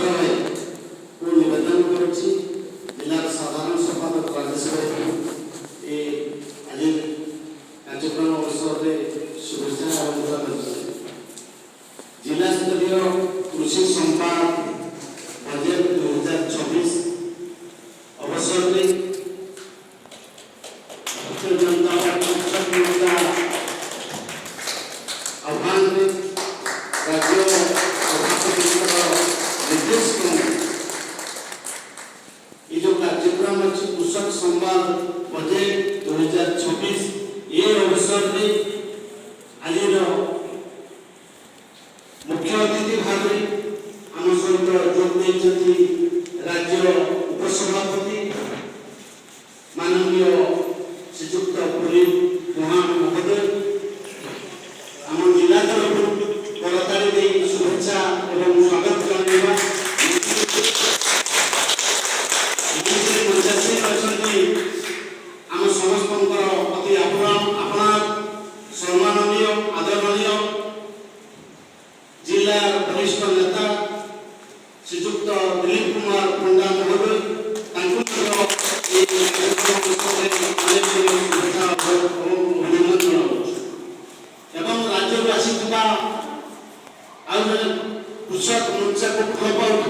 भाई को निवेदन करुच्ची जिलार साधारण संपादक राजेश भाई ए आज कार्यक्रम अवसर में शुभेच्छा जिला स्तरीय कृषि संपाद बजेट 2024 अवसर में भारतीय जनता पार्टी आह्वान में राज्य निर्देश ये जो कार्यक्रम अच्छी कृषक संवाद बजेट 2024 ये अवसर में आज मुख्य अतिथि भाव आम सहित जोग राज्य उपसभापति माननीय श्रीजुक्त पुलिस महान महोदय आम जिला तरफ करताली शुभेच्छा एवं स्वागत जनाइबा आम समस्त अति अपना सम्माननीय आदरणीय जिला वरिष्ठ नेता श्रीजुक्त दिलीप कुमार पंडा महोदय